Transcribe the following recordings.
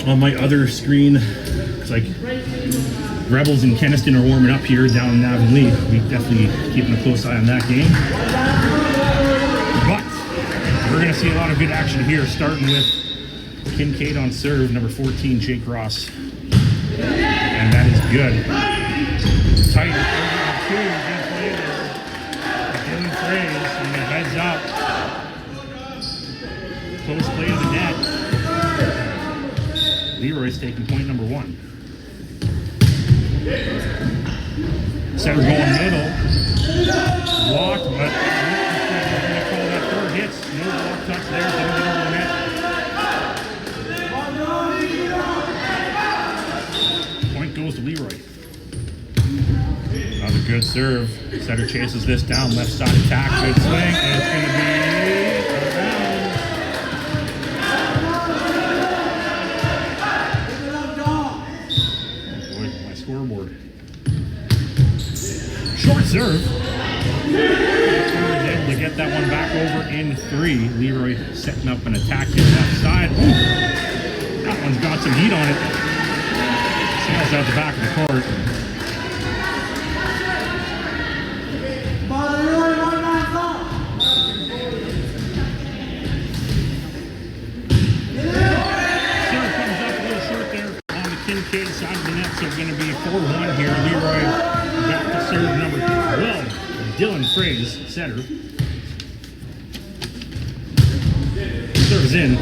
on my other screen. It's like Rebels and Keniston are warming up here down in Avonlea. We definitely keeping a close eye on that game. But we're going to see a lot of good action here, starting with Kincaid on serve, number 14, Jake Ross. And that is good. Tight. Dylan Fraze from the heads up. Close play to the net. LeRoy's taking point number 1. Center going middle. Blocked, but we're going to call that third hits. No block touch there. Didn't get over the net. Point goes to LeRoy. Another good serve. Setter chases this down. Left side attack. Good swing. And it's going to be scoreboard. Short serve. Able to get that one back over in 3. LeRoy setting up an attack here left side. Ooh, that one's got some heat on it. Sails out the back of the court. Kincaid side of the net, so it's going to be 4-1 here. LeRoy back to serve number 12. Dylan Fraze, setter. Serves in.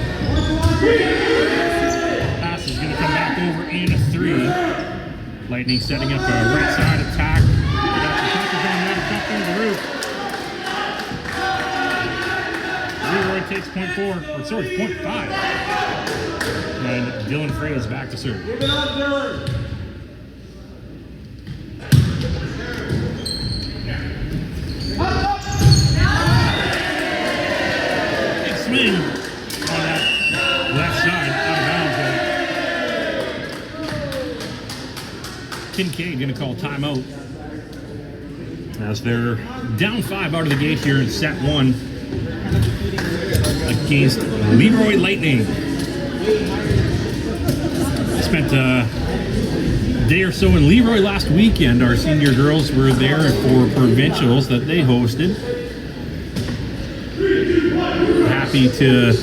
Pass is going to come back over in 3. Lightning setting up a right side attack. Got the touches on that, up into the roof. LeRoy takes point 4, or sorry, point 5. And Dylan Fraze back to serve. Give it up, Dylan. Big swing on that left side, out of bounds. Kincaid going to call timeout as they're down 5 out of the gate here in set 1 against LeRoy Lightning. Spent a day or so in LeRoy last weekend. Our senior girls were there for provincials that they hosted. Happy to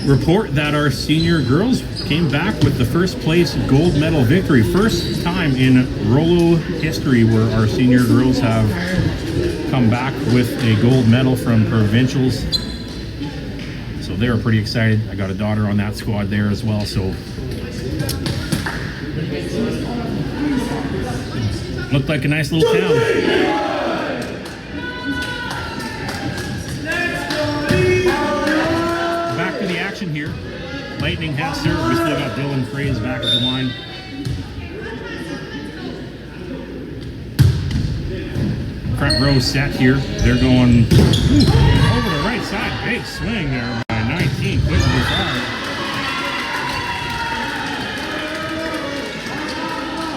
report that our senior girls came back with the first place gold medal victory. First time in Rouleau history where our senior girls have come back with a gold medal from provincials. So they were pretty excited. I got a daughter on that squad there as well, so looked like a nice little town. Back to the action here. Lightning has served. We still got Dylan Fraze back at the line. Front row set here. They're going over the right side. Big swing there by 19. Quentin Bouchard.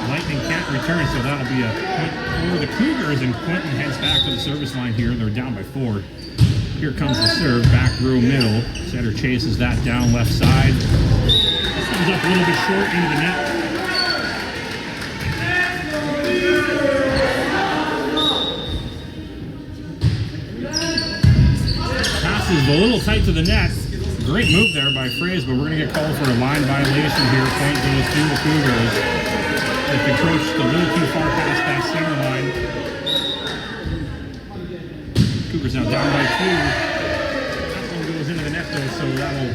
Lightning can't return, so that'll be a point for the Kougars, and Quentin heads back to the service line here. They're down by 4. Here comes the serve, back row middle. Setter chases that down left side. Comes up a little bit short into the net. Passes a little tight to the net. Great move there by Fraze, but we're going to get called for a line violation here. Point goes to the Kougars. They approached a little too far past that center line. Cougars now down by 2. That one goes into the net though, so that'll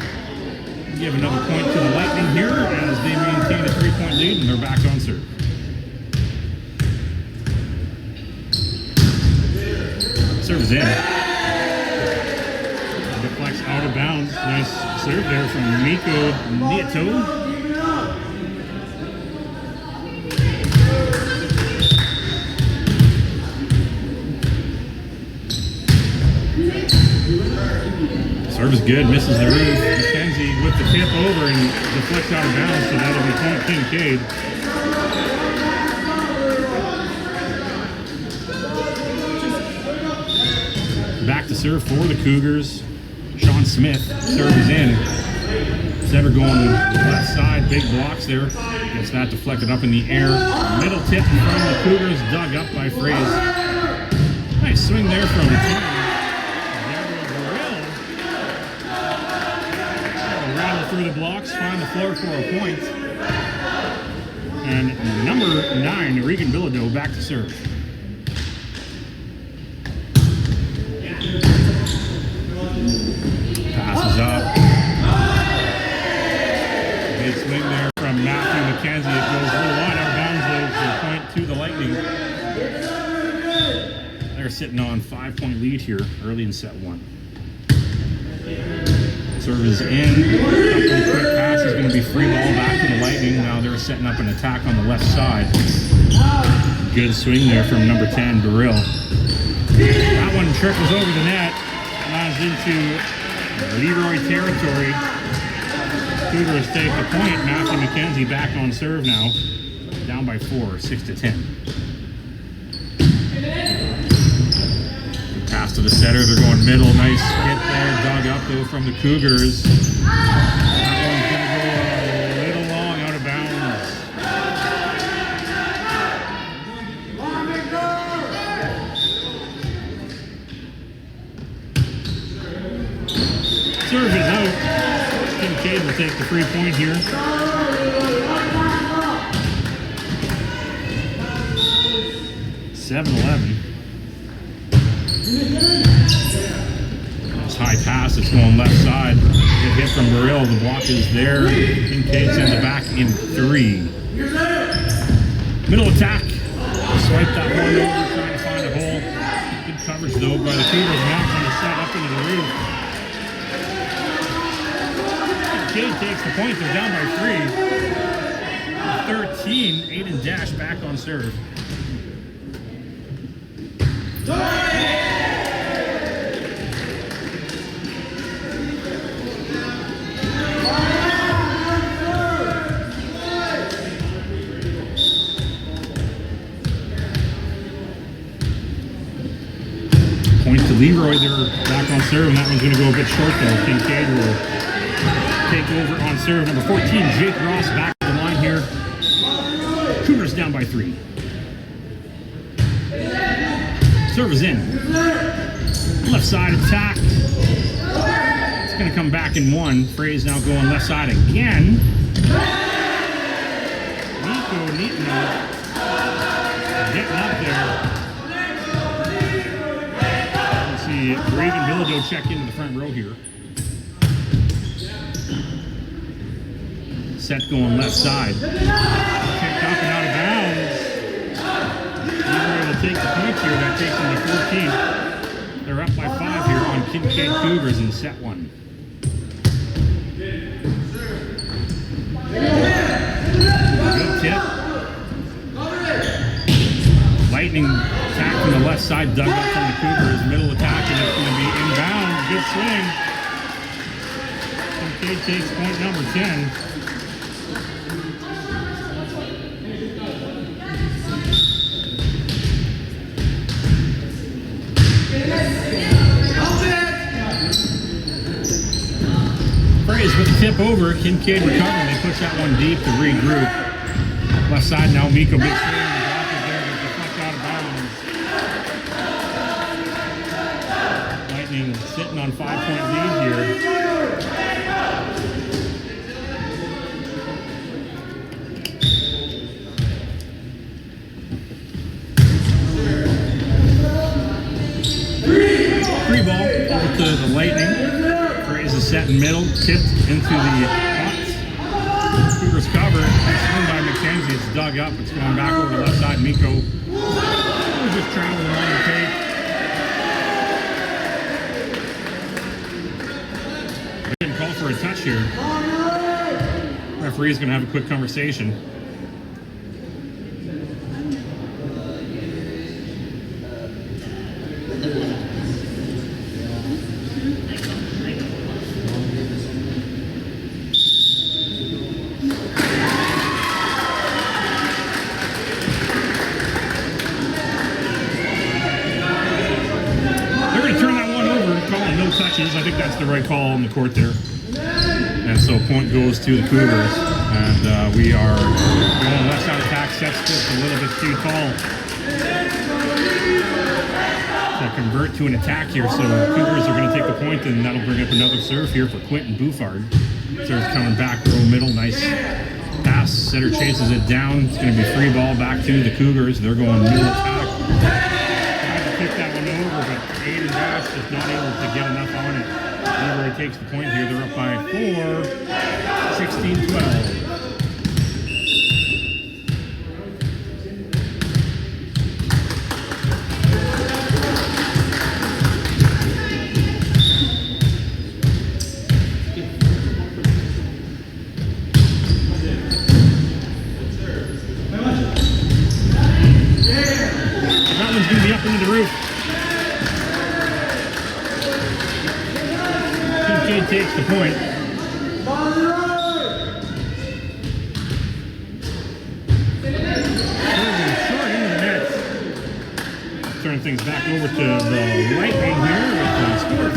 give another point to the Lightning here as they maintain a 3-point lead and they're back on serve. Serve is in. Deflects out of bounds. Nice serve there from Miko Nieto. Serve is good, misses the roof. McKenzie with the tip over and deflects out of bounds, so that'll be point Kincaid. Back to serve for the Cougars. Sean Smith serves in. Setter going left side, big blocks there. Gets that deflected up in the air. Middle tip in front of the Cougars, dug up by Fraze. Nice swing there from Rouleau. Rattle through the blocks, find the floor for a point. And number 9, Regan Bilodeau, back to serve. Passes up. Big swing there from Matthew McKenzie. It goes a little wide out of bounds, though, for a point to the Lightning. They're sitting on 5-point lead here early in set 1. Serve is in. A couple of quick passes, going to be free ball back to the Lightning. Now they're setting up an attack on the left side. Good swing there from number 10, Burrill. That one trickles over the net. Lands into LeRoy territory. Cougars take the point. Matthew McKenzie back on serve now. Down by 4, 6-10. Pass to the setter. They're going middle. Nice hit there. Dug up though from the Cougars. That one's going to go a little long out of bounds. Serve is out. Kincaid will take the free point here. (7-11). Nice high pass. It's going left side. Good hit from Burrill. The block is there. Kincaid sends it back in 3. Middle attack. Swipe that one over, trying to find a hole. Good coverage though by the Cougars. Now on the set up into the roof. Kincaid takes the point. They're down by 3. 13. Aiden Dash back on serve. Point to LeRoy. They're back on serve, and that one's going to go a bit short though. Kincaid will take over on serve. Number 14, Jake Ross, back to the line here. Cougars down by 3. Serve is in. Left side attack. It's going to come back in 1. Fraze now going left side again. Nico Neatno getting up there. Let's see, Regan Bilodeau check into the front row here. Set going left side. Kicked up and out of bounds. LeRoy will take the point here. That takes them to 14. They're up by 5 here on Kincaid Cougars in set 1. Good tip. Lightning attack from the left side, dug up from the Cougars. Middle attack, and it's going to be inbound. Good swing. Kincaid takes point number 10. Fraze with the tip over. Kincaid recovering. They push that one deep to regroup. Left side now, Miko big swing. The block is there. Gets the fuck out of bounds. Lightning sitting on 5-point lead here. Free ball over to the Lightning. Fraze is set in middle, tipped into the box. Cougars cover. Swing by McKenzie. It's dug up. It's going back over the left side. Miko just traveling on the tape. Didn't call for a touch here. Referee's going to have a quick conversation. Touches. I think that's the right call on the court there. And And so point goes to the Cougars. And we are going left side attack, set splits a little bit too tall to convert to an attack here. So Cougars are going to take the point, and that'll bring up another serve here for Quentin Bouffard. Serve's coming back, row middle, nice pass. Setter chases it down. It's going to be free ball back to the Cougars. They're going middle attack. Tried to kick that one over, but Aiden Dash is not able to get enough on it. LeRoy takes the point here. They're up by 4, 16-12. Into the roof. Kincaid takes the point. Short into the net. Turn things back over to the Lightning here with the score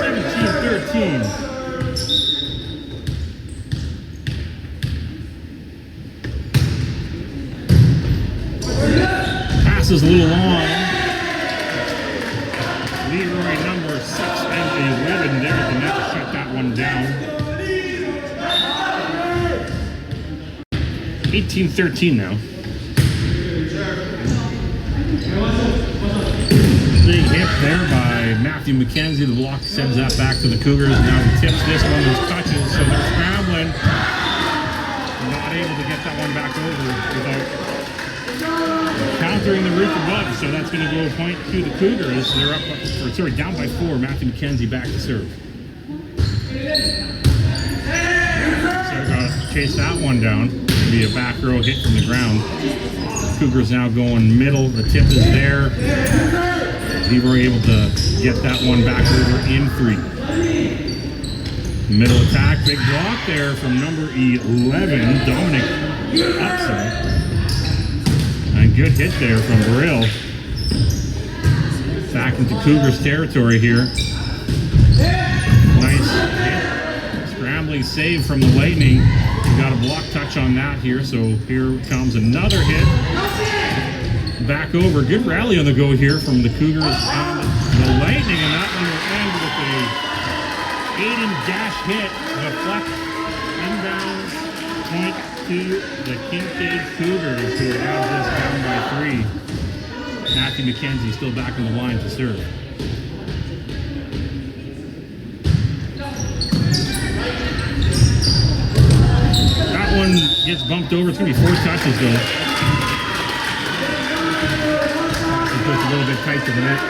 17-13. Pass is a little long. LeRoy number 6 and 11 there at the net to shut that one down. 18-13 now. Big hit there by Matthew McKenzie. The block sends that back to the Cougars. Now he tips this one, those touches, so they're scrambling. Not able to get that one back over without countering the roof above, so that's going to go a point to the Cougars. They're up, or sorry, down by 4. Matthew McKenzie back to serve. So they're going to chase that one down. It'll be a back row hit from the ground. Cougars now going middle. The tip is there. LeRoy able to get that one back over in 3. Middle attack, big block there from number 11, Dominic Upson. And good hit there from Brill. Back into Cougars territory here. Nice hit. Scrambling save from the Lightning. We got a block touch on that here, so here comes another hit. Back over. Good rally on the go here from the Cougars and the Lightning, and that one will end with a Aiden Dash hit. Deflect inbounds point to the Kincaid Cougars, who have this down by 3. Matthew McKenzie still back on the line to serve. That one gets bumped over. It's going to be 4 touches though. It goes a little bit tight to the net.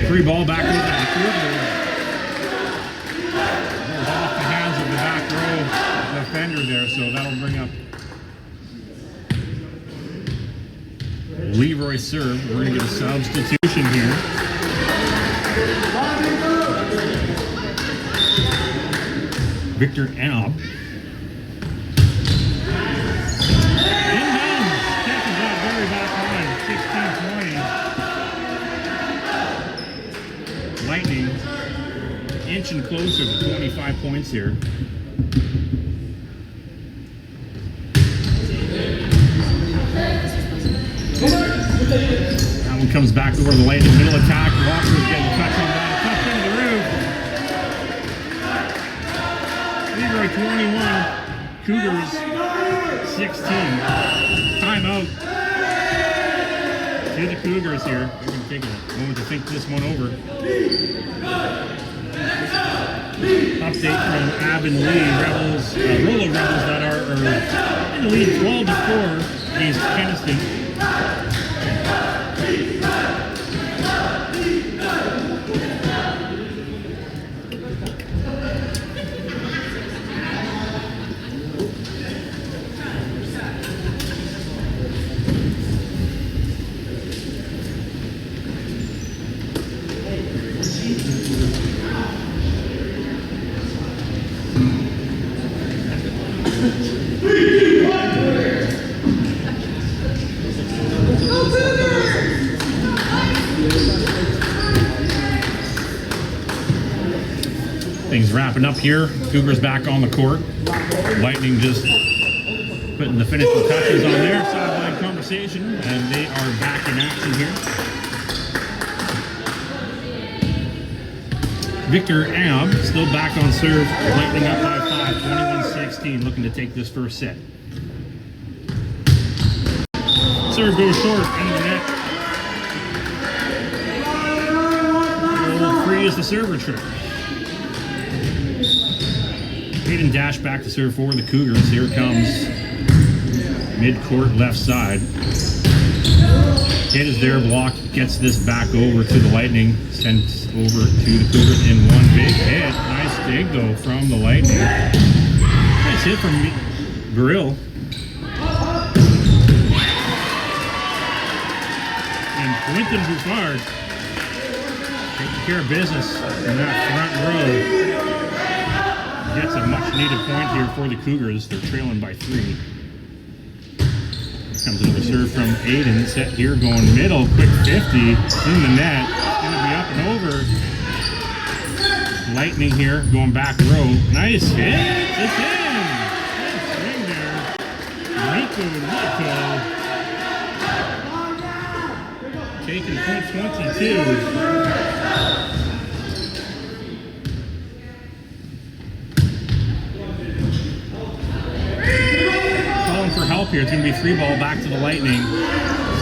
Free ball back over to the Cougars. Goes off the hands of the back row defender there, so that'll bring up LeRoy serve. We're going to get a substitution here. Victor Alb. Inbounds. Catches that very back line. 16-20. Lightning inching closer to 25 points here. That one comes back over the Lightning. Middle attack. Walker's getting touch on that. Touch into the roof. LeRoy 21. Cougars 16. Timeout to the Cougars here. They're going to take a moment to think this one over. Update from Avonlea Rebels, Rouleau Rebels that are in the lead 12-4 against Keniston. Wrapping up here, Cougars back on the court. Lightning just putting the finishing touches on their sideline conversation, and they are back in action here. Victor Ab still back on serve. Lightning up by 5, 21-16, looking to take this first set. Serve goes short, end of the net. Free is the server trick. Hayden dash back to serve for the Cougars. Here comes mid-court left side. Kid is there, block, gets this back over to the Lightning, sent over to the Cougars in one big hit. Nice dig though from the Lightning. Nice hit from Grill. And Quentin Bouffard taking care of business in that front row. Gets a much needed point here for the Cougars. They're trailing by 3. Comes another serve from Aiden. Set here going middle. Quick 50 in the net. It's going to be up and over. Lightning here going back row. Nice hit. It's in. Good swing there. Rico taking point 22. For help here. It's going to be free ball back to the Lightning.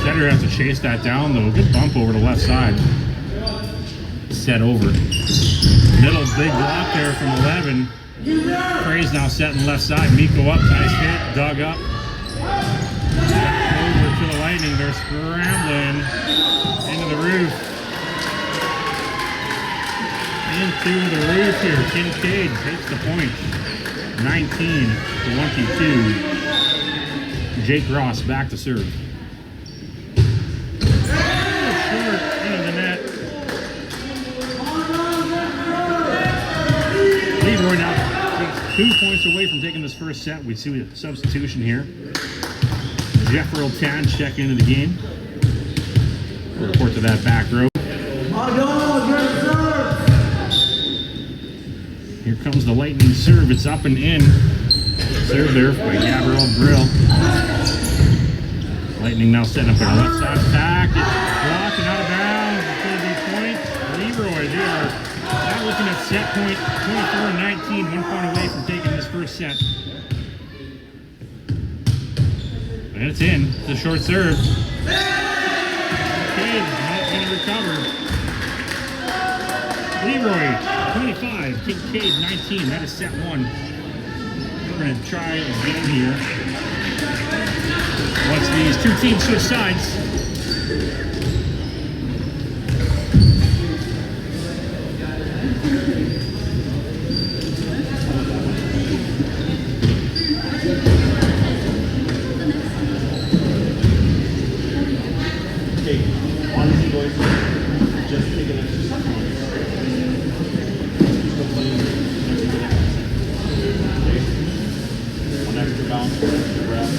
Setter has to chase that down though. Good bump over to left side. Set over. Middle big block there from 11. Frey's now setting left side. Miko up. Nice hit. Dug up. Over to the Lightning. They're scrambling into the roof. Into the roof here. Kincaid takes the point. 19-22. Jake Ross back to serve. Short into the net. LeRoy now takes 2 points away from taking this first set. We see a substitution here. Jeffrey Tan check into the game. We'll report to that back row. Here comes the Lightning serve. It's up and in. Serve there by Gabriel Brill. Lightning now setting up on the left side attack. It's blocked and out of bounds. It's going to be point. LeRoy, they are now looking at set point 24-19. 1 point away from taking this first set. And it's in. It's a short serve. Kincaid is not going to recover. LeRoy, 25. Kincaid, 19. That is set 1. We're going to try again here. Once these two teams switch sides. Okay, honestly, boys, just take an extra second. One extra bounce, one extra breath.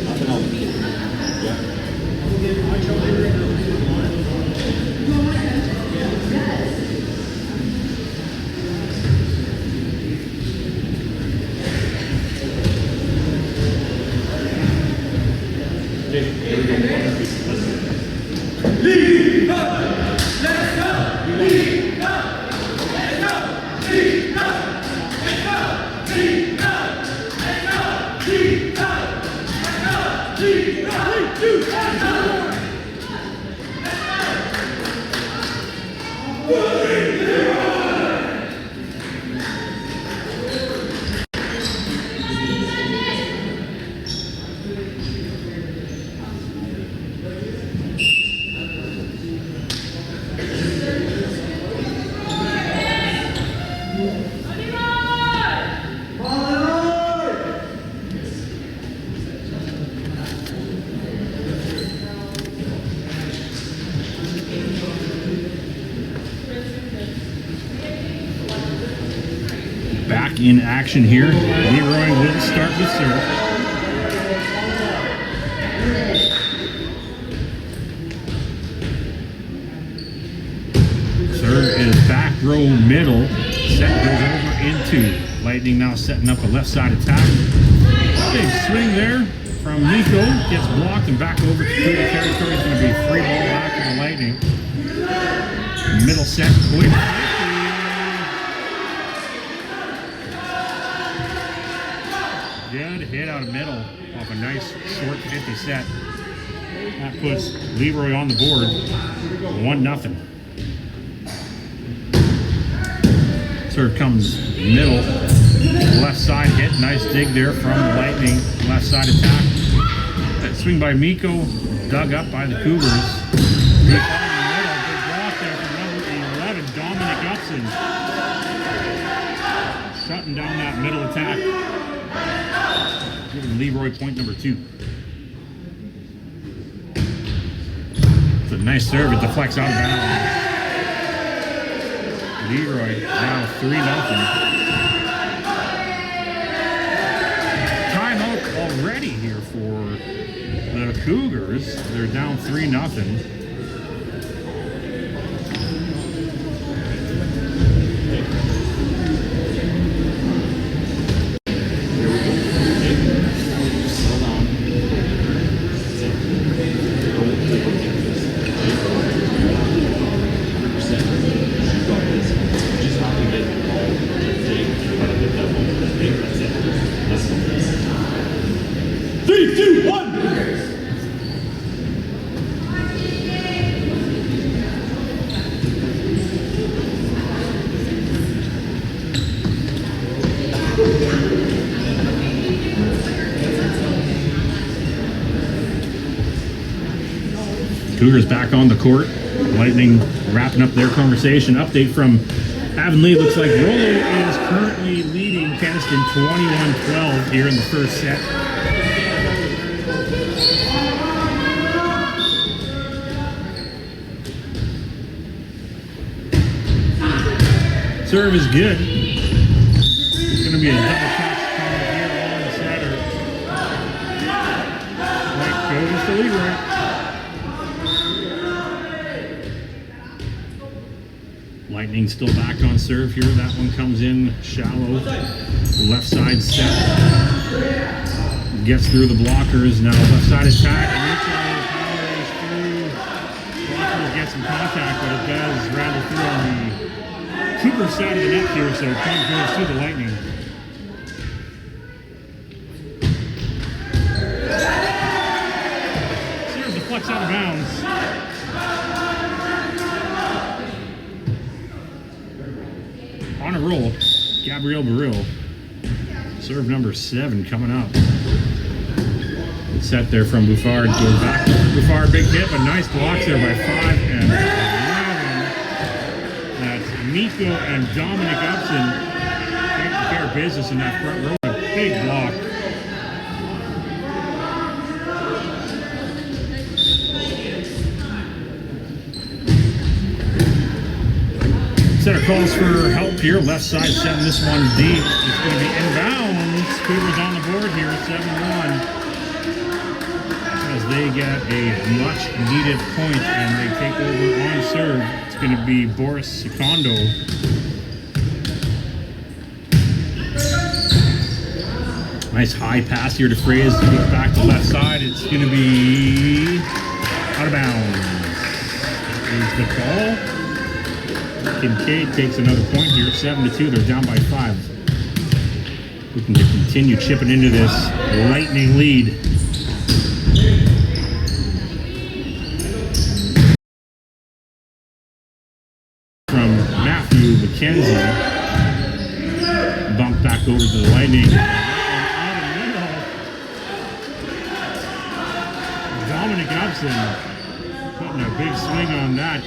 Nothing else. Yeah. Back in action here. LeRoy will start with serve. row middle. Set goes over into Lightning, now setting up a left side attack. Big swing there from Nico. Gets blocked and back over to Cougar territory. It's going to be a free ball back to the Lightning. Middle set, quick. Good hit out of middle off a nice short 50 set. That puts LeRoy on the board. 1-0. Serve comes middle. Left side hit. Nice dig there from the Lightning. Left side attack. That swing by Miko. Dug up by the Cougars. Big block there from number 11, Dominic Upson. Shutting down that middle attack. Giving LeRoy point number 2. It's a nice serve. It deflects out of bounds. LeRoy now 3-0. Timeout already here for the Cougars. They're down 3-0. Cougars back on the court. Lightning wrapping up their conversation. Update from Avonlea. Looks like Rouleau is currently leading Keniston 21-12 here in the first set. Serve is good. It's going to be a double catch coming here on the setter. Point goes to LeRoy. Lightning still back on serve here. That one comes in shallow. Left side set. Gets through the blockers. Now left side attack. Powers through. Blockers get some contact, but it does rattle through on the Cougar side of the net here, so point goes to the Lightning. Serve deflects out of bounds. On a roll, Gabriel Baril. Serve number 7 coming up. Set there from Buffard. Goes back. Buffard, big hit, but nice blocks there by 5 and 11. That's Miko and Dominic Upson taking care of business in that front row. A big block. Center calls for help here. Left side setting this one deep. It's going to be inbounds. Cougars on the board here, 7-1. As they get a much needed point and they take over on serve. It's going to be Boris Secondo. Nice high pass here to Fraze. Goes back to left side. It's going to be out of bounds. Here's the call. Kincaid takes another point here, 7-2. They're down by 5. Looking to continue chipping into this Lightning lead. From Matthew McKenzie. Bump back over to the Lightning. Dominic Upson putting a big swing on that.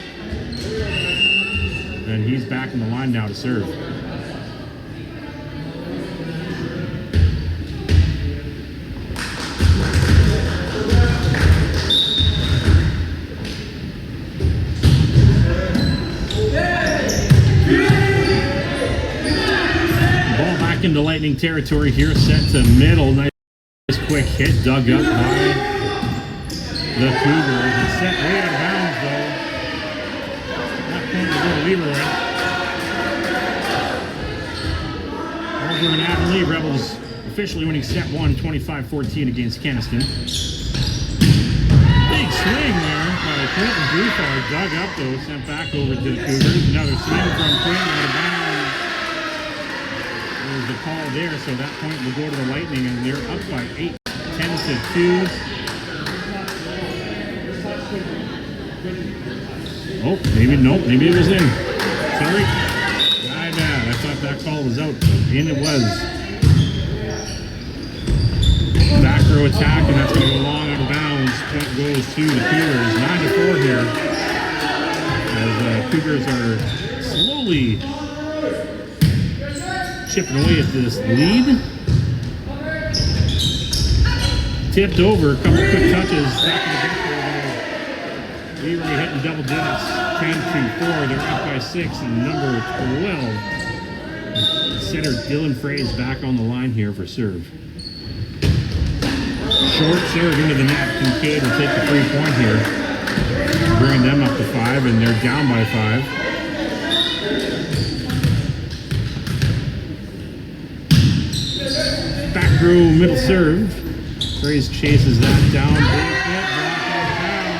And he's back in the line now to serve. Ball back into Lightning territory here, set to middle. Nice quick hit, dug up by the Cougars. It's set way out of bounds though. That point to go to LeRoy. we're in Avonlea. Rebels officially winning set 1, 25-14 against Keniston. Big swing there by Quentin Bouffard. Dug up though, sent back over to the Cougars. Another swing from Quentin out of bounds. There's the call there, so that point will go to the Lightning, and they're up by 8, 10-2. Oh, maybe maybe it was in. Sorry. My bad. I thought that call was out. And it was. Back row attack, and that's going to go long out of bounds. Point goes to the Cougars. 9-4 here. As Cougars are slowly chipping away at this lead. Tipped over. A couple quick touches. Back in the LeRoy hitting double digits, 10-4. They're up by 6, and number 12. Center Dylan Fraze back on the line here for serve. Short serve into the net. Kincaid will take the 3-point here, bringing them up to 5, and they're down by 5. Back row middle serve. Fraze chases that down. Big hit, blocked out of bounds.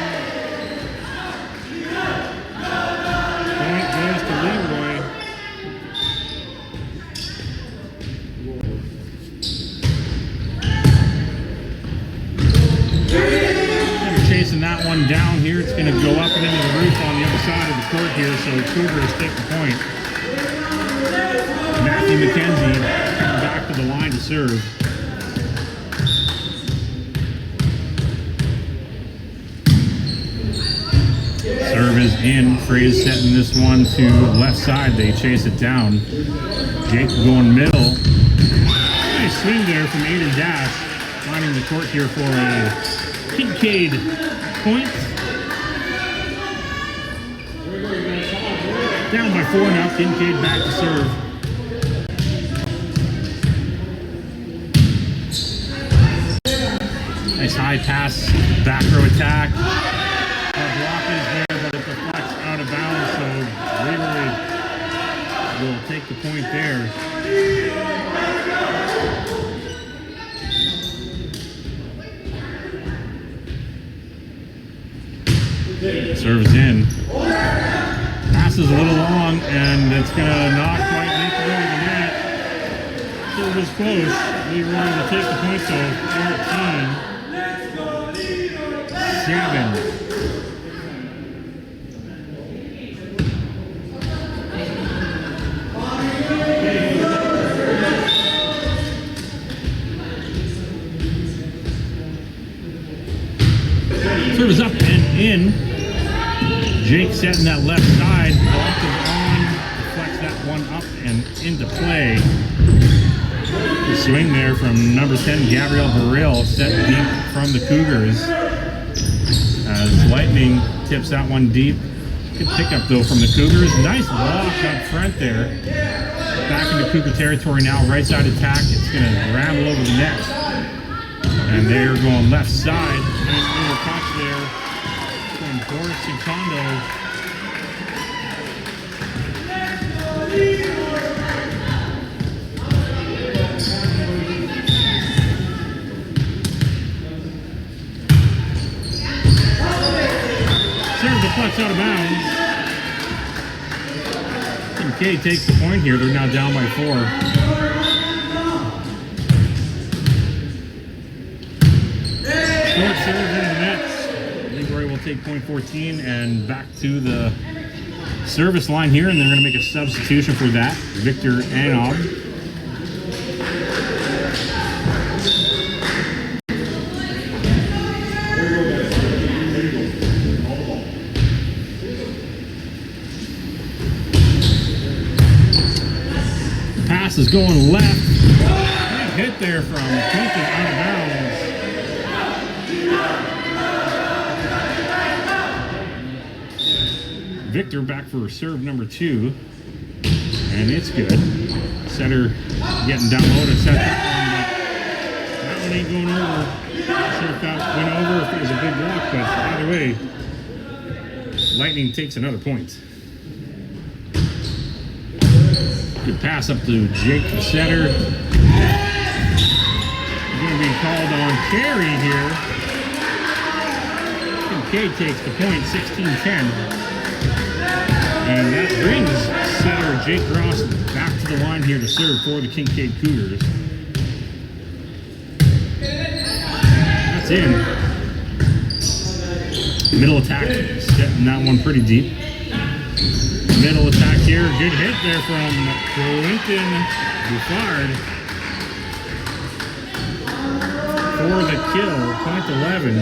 Point goes to LeRoy. They're chasing that one down here. It's going to go up and into the roof on the other side of the court here, so Cougars take the point. Matthew McKenzie coming back to the line to serve. Serve is in. Fraze setting this one to left side. They chase it down. Jake going middle. Nice swing there from Aiden Dash. Finding the court here for a Kincaid point. Down by 4 now. Kincaid back to serve. Nice high pass. Back row attack. Block is there, but it deflects out of bounds, so LeRoy will take the point there. Serves in. Passes a little long, and it's going to not quite make it over the net. Serve is close. LeRoy will take the point, so 14-7. Serve is up and in. Jake setting that left side. Block is on. Deflects that one up and into play. The swing there from number 10, Gabriel Burrell, set deep from the Cougars. As Lightning tips that one deep. Good pickup though from the Cougars. Nice walk up front there. Back into Cougar territory now. Right side attack. It's going to ramble over the net. And they're going left side. Nice little touch there from Boris and Kondo. Serve deflects out of bounds. Kincaid takes the point here. They're now down by 4. Short serve into the nets. LeRoy will take point 14 and back to the service line here, and they're going to make a substitution for that. Victor Anob. Pass is going left. Big hit there from Quentin out of bounds. Victor back for serve number 2, and it's good. Center getting down low to set that one, but that one ain't going over. Not sure if that went over, if it was a big block, but either way, Lightning takes another point. Good pass up to Jake, the setter. Going to be called on carry here. Kincaid takes the point, 16-10. And that brings setter Jake Ross back to the line here to serve for the Kincaid Cougars. That's in. Middle attack, setting that one pretty deep. Middle attack here, good hit there from Clinton Bouffard for the kill, point 11.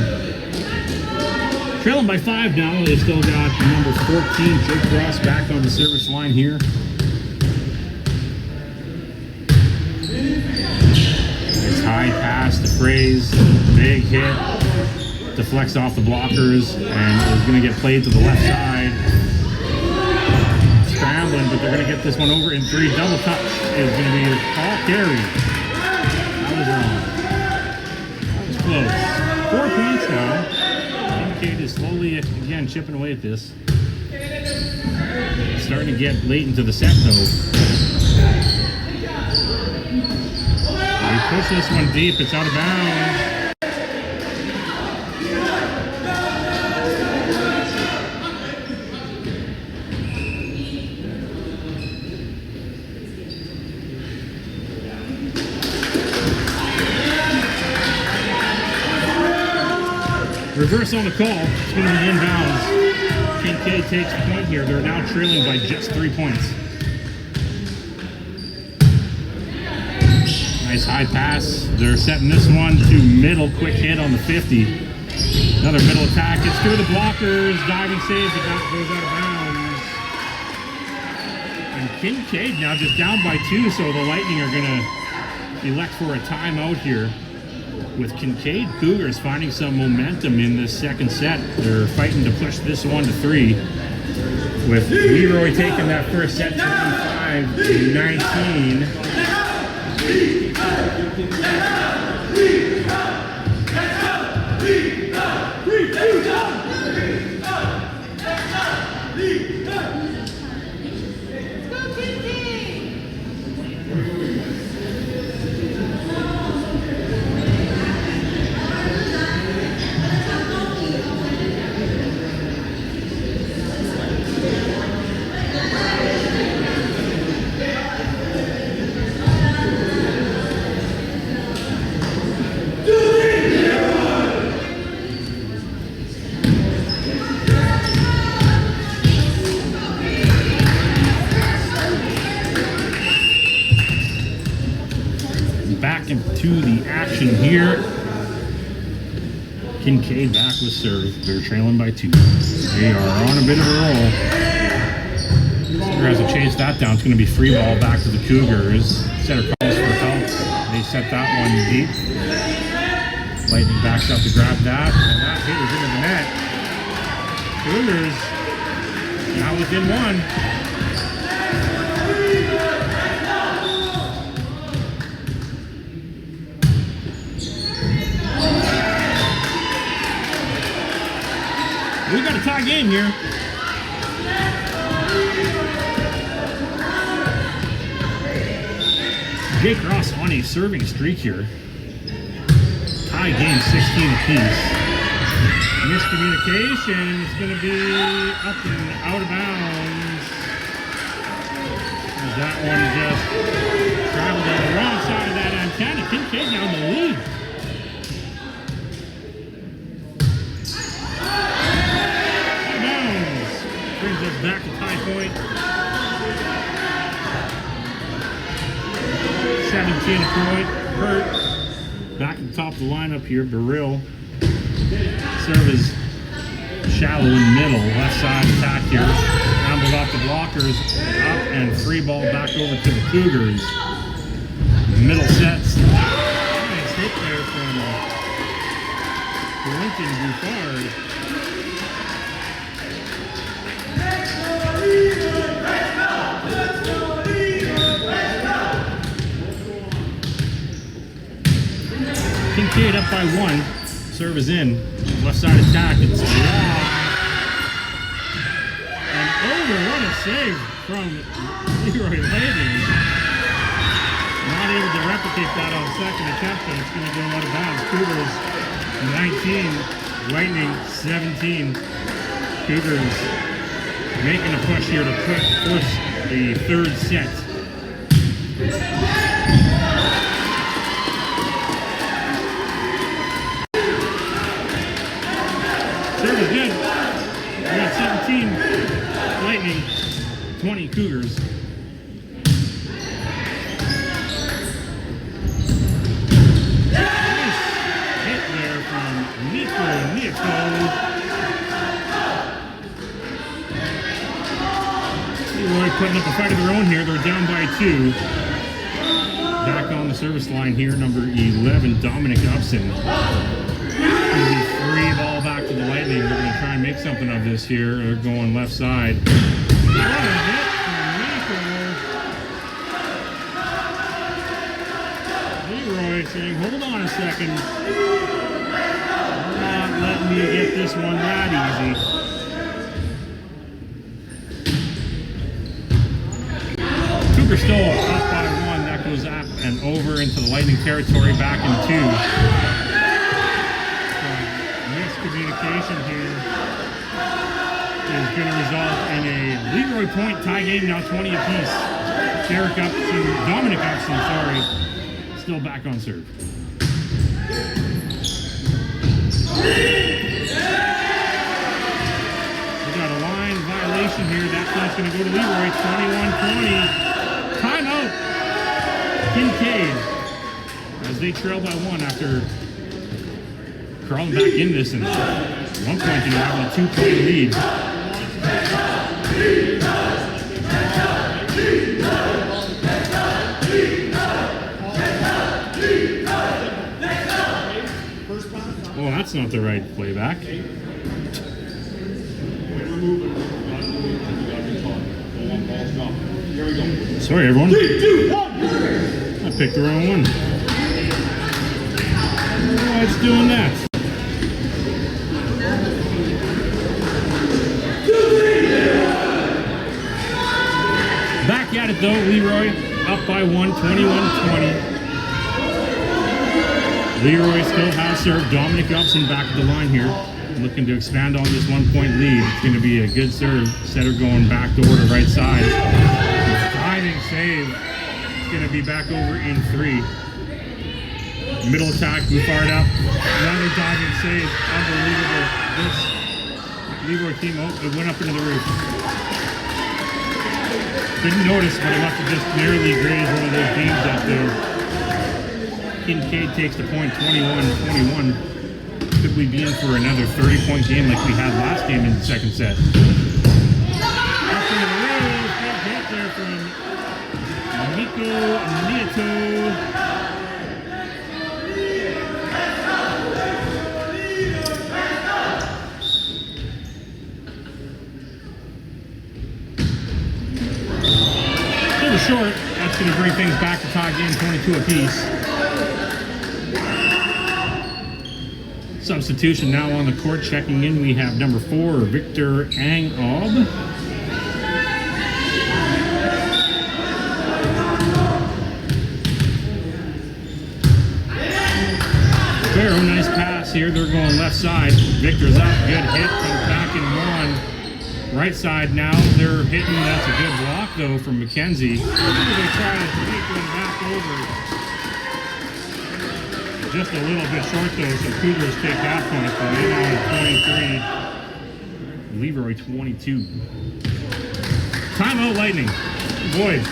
Trailing by 5 now, they still got number 14, Jake Ross, back on the service line here. Nice high pass to Fraze, big hit, deflects off the blockers, and is going to get played to the left side. Scrambling, but they're going to get this one over in 3. Double touch is going to be all carry. That was wrong. That was close. 4 points now. Kincaid is slowly, again, chipping away at this. Starting to get late into the set, though. They push this one deep. It's out of bounds. Reverse on the call. It's going to be inbounds. Kincaid takes the point here. They're now trailing by just 3 points. Nice high pass. They're setting this one to middle. Quick hit on the 50. Another middle attack. It's through the blockers. Diving saves. It goes out of bounds. And Kincaid now just down by 2, so the Lightning are going to elect for a timeout here. With Kincaid Cougars finding some momentum in this second set. They're fighting to push this one to 3. With LeRoy taking that first set 25-19. Back into the action here. Kincaid back with serve. They're trailing by 2. They are on a bit of a roll. Setter has to chase that down. It's going to be free ball back to the Cougars. Setter calls for help. They set that one deep. Lightning backs up to grab that, and that hit is into the net. Cougars now within 1. We got a tie game here. Jake Ross on a serving streak here. Tie game, 16 apiece. Miscommunication is going to be up and out of bounds. As that one just traveled on the wrong side of that antenna. Kincaid now in the lead. Brings us back to tie point. 17 point. Hurt. Back at the top of the lineup here. Burrill. Serve is shallow in middle. Left side attack here. Scrambled off the blockers. Up and free ball back over to the Cougars. Middle sets. Nice hit there from Clinton Bouffard. Kincaid up by 1. Serve is in. Left side attack. It's long. And over. What a save from LeRoy Layden. able to replicate that on second attempt, and it's going to go out of bounds. Cougars 19, Lightning 17. Cougars making a push here to force the third set. Serve is good. We got 17 Lightning, 20 Cougars. Nice hit there from Neato. LeRoy putting up a fight of their own here. They're down by 2. Back on the service line here, number 11, Dominic Upson. Going to be free ball back to the Lightning. They're going to try and make something of this here. They're going left side. What a hit from LeRoy saying, hold on a second. You're not letting me get this one that easy. Cougars still up by 1. That goes up and over into the Lightning territory, back in 2. Miscommunication here is going to result in a LeRoy point tie game, now 20 apiece. Dominic Upson, sorry, still back on serve. We got a line violation here. That point's going to go to LeRoy, 21-20. Timeout, Kincaid, as they trail by 1 after crawling back in this, and at one point you know having a 2-point lead. Oh, that's not the right playback. Sorry, everyone. 3, 2, 1. I picked the wrong one. Why it's doing that? Back at it though, LeRoy up by 1, 21-20. LeRoy still has served. Dominic Upson back at the line here, looking to expand on this 1-point lead. It's going to be a good serve. Setter going back door to right side. Diving save. It's going to be back over in 3. Middle attack, we fired up. Another diving save. Unbelievable. This LeRoy team, it went up into the roof. Didn't notice, but it must have just narrowly grazed one of those beams up there. Kincaid takes the point, 21-21. Could we be in for another 30-point game like we had last game in the second set? Up into the roof, big hit there from Neato. A little short. That's going to bring things back to tie game, 22 apiece. Substitution now on the court. Checking in, we have number 4, Victor Ang-Ob. Very nice pass here. They're going left side. Victor's up. Good hit. Comes back in 1. Right side now. They're hitting. That's a good block, though, from McKenzie. They try to take one back over. Just a little bit short though, so Cougars take that point. So they now 23, LeRoy 22. Timeout Lightning. Boyd.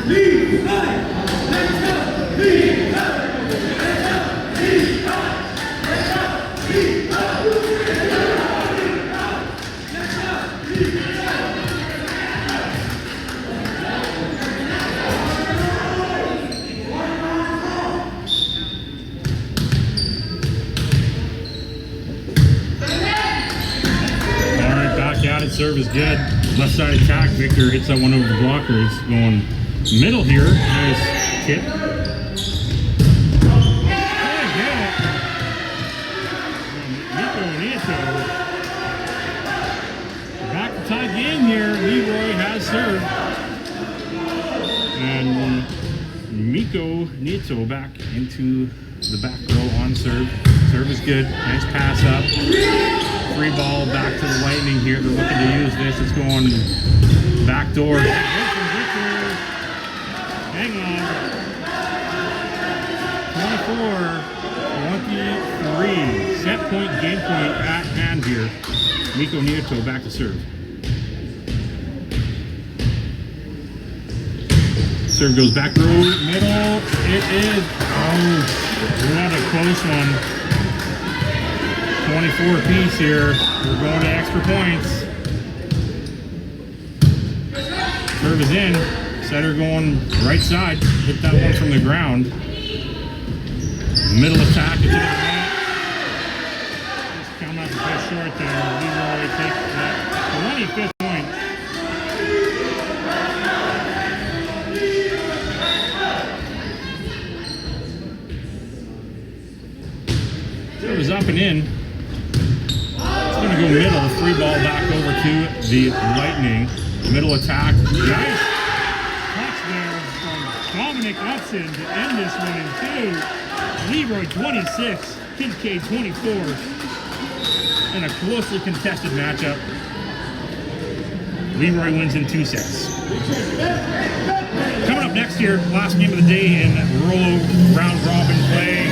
Leave! That serve is good. Left side attack. Victor hits that one over the blocker. He's going middle here. Nice tip. Back to tie game here. LeRoy has served. And Miko Nieto back into the back row on serve. Serve is good. Nice pass up. Free ball back to the Lightning here. They're looking to use this. It's going back door. Hang on. 24-23. Set point, game point at hand here. Miko Nieto back to serve. Serve goes back row, middle. It is. Oh, what a close one. 24 apiece here. We're going to extra points. Serve is in. Setter going right side. Hit that one from the ground. Middle attack. It's in the net. Just come up a bit short there. LeRoy takes that 25th point. Serve is up and in. It's going to go middle. Free ball back over to the Lightning. Middle attack. Nice touch there from Dominic Upson to end this one in two. LeRoy 26, Kincaid 24. In a closely contested matchup. LeRoy wins in 2 sets. Coming up next year, last game of the day in Rouleau round robin play.